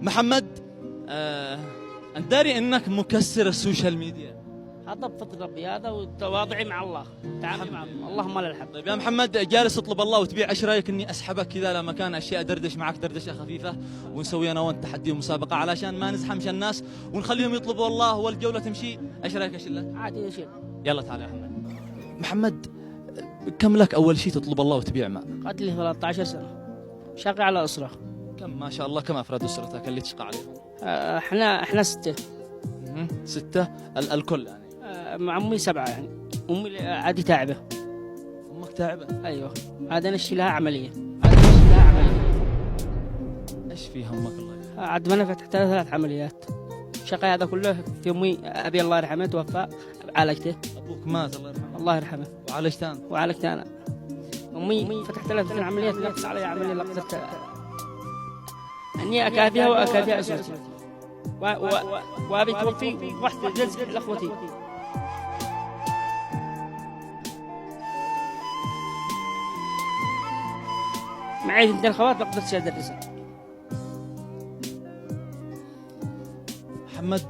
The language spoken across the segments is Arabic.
محمد، أنت داري أنك مكسر السوشيال ميديا؟ هذا بفضل ربي، هذا وتواضعي مع الله، تعاملي مع الله، اللهم لك الحمد. طيب يا محمد، جالس تطلب الله وتبيع، ايش رايك اني اسحبك كذا لمكان اشياء، ادردش معك دردشه خفيفه، ونسوي انا وانت تحدي ومسابقه علشان ما نزحمش الناس ونخليهم يطلبوا الله والجوله تمشي. ايش رايك اشيله؟ عادي شيء. يلا تعال يا محمد. محمد، كم لك اول شيء تطلب الله وتبيع ماء؟ قعدت لي 13 سنه شاقي على اسره. كم ما شاء الله، كم افراد اسرتك اللي تشقى عليهم؟ احنا 6. 6 الكل يعني؟ مع امي 7 يعني. امي عادي تعبه. امك تعبه؟ ايوه، هذا نشي لها عمليه. هذا نشي لها عمليه. ايش فيها امك الله يرحمها؟ عاد ما انا فتحت لها 3 عمليات. شقي هذا كله في امي. ابي الله يرحمه توفى، عالجته. ابوك مات الله يرحمه؟ الله يرحمه. وعالجت انا؟ وعالجت انا. امي فتحت لها 3 عمليات، نقص علي عمليه لقدرت اني اكافيها واكافي اسرتي. وابي توفي واحده جلسه لاخوتي. معي 2 خوات ما قدرتش ادرسها. محمد،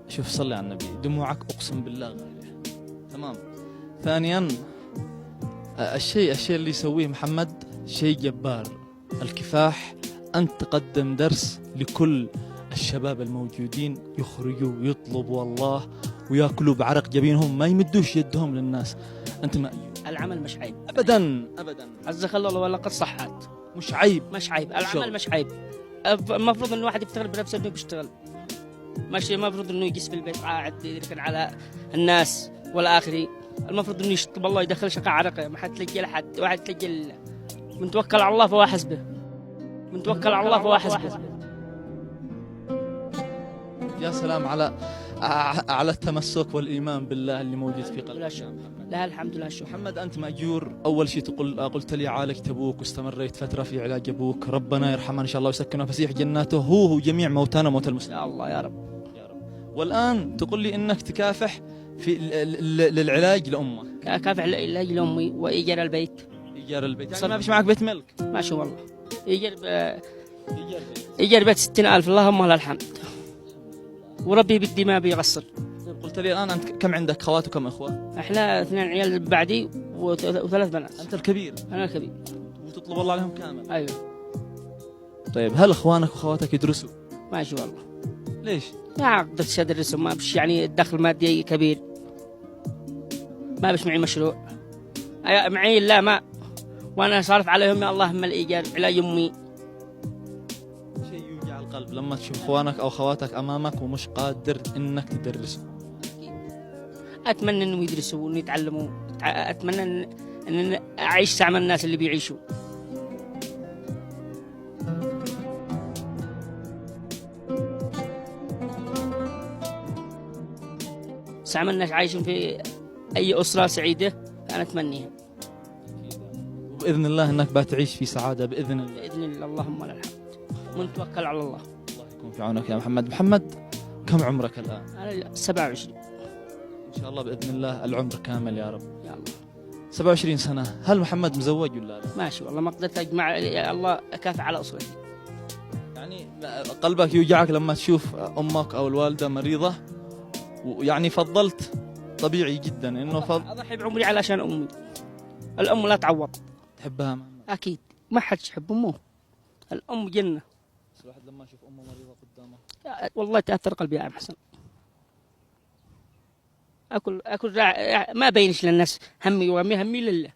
شوف صلي على النبي، دموعك اقسم بالله غالية. تمام. ثانيا، الشيء اللي يسويه محمد شيء جبار. الكفاح، أن تقدم درس لكل الشباب الموجودين، يخرجوا ويطلبوا الله وياكلوا بعرق جبينهم، ما يمدوش يدهم للناس. أنت ما العمل مش عيب أبدا أبدا. عزك الله ولا قد صحت. مش عيب. مش عيب العمل، مش عيب. المفروض انه الواحد يفتخر بنفسه انه بيشتغل. ماشي المفروض انه يجلس في البيت قاعد يركن على الناس والاخرين. المفروض انه يطلب الله، يدخل شقة عرقه. ما حد تلقى لحد واحد تلقى من توكل على الله فهو حسبه. من توكل على الله فهو حسبه. يا سلام على التمسك والإيمان بالله اللي موجود في قلبك. لها الحمد لله الشكر. محمد، أنت مأجور. أول شيء قلت لي عالجت أبوك واستمريت فترة في علاج أبوك، ربنا يرحمه إن شاء الله ويسكنه فسيح جناته، هو وجميع موتانا موتى المسلمين. يا الله يا رب. يا رب. والآن تقول لي إنك تكافح في للعلاج لأمك. كافح العلاج لأمي وإيجار البيت. إيجار البيت يعني ما فيش معك بيت ملك؟ ماشي والله. إيجار بيت 60,000، اللهم لك الحمد. وربي بدي ما بيقصر. قلت لي الآن أنت كم عندك خوات وكم إخوة؟ إحنا 2 عيال بعدي و3 بنات. أنت الكبير؟ أنا الكبير. وتطلب الله عليهم كامل؟ أيوه. طيب هل إخوانك وأخواتك يدرسوا؟ ماشي والله. ليش؟ ما قدرتش أدرسهم، ما بش يعني الدخل المادي كبير. ما بش معي مشروع. معي لا ما، وأنا صارف عليهم يا اللهم الإيجار علاج أمي. شيء يوجع القلب لما تشوف إخوانك أو خواتك أمامك ومش قادر إنك تدرسهم. أتمنى إنهم يدرسوا وإنه يتعلموا. أتمنى إن أعيش زعم الناس اللي بيعيشوا. زعم الناس عايشين في أي أسرة سعيدة، أنا أتمنيها. وبإذن الله إنك بتعيش في سعادة بإذن الله. بإذن الله، اللهم لك الحمد. ونتوكل على الله. الله يكون في عونك يا محمد. محمد، كم عمرك الآن؟ أنا 27. إن شاء الله بإذن الله العمر كامل يا رب. يا الله. 27 سنة. هل محمد مزوج ولا لا؟ ماشي والله، ما قدرت أجمع. يا الله أكافئ على أسرتي. يعني قلبك يوجعك لما تشوف أمك أو الوالدة مريضة، ويعني فضلت طبيعي جدا إنه أضحي بعمري علشان أمي. الأم لا تعوض. تحبها محمد؟ أكيد، ما حد يحب أمه. الأم جنة. الواحد لما يشوف أمه مريضة قدامه والله تأثر قلبي يا عم حسن. أكل ما بينش للناس همي وهمي لله.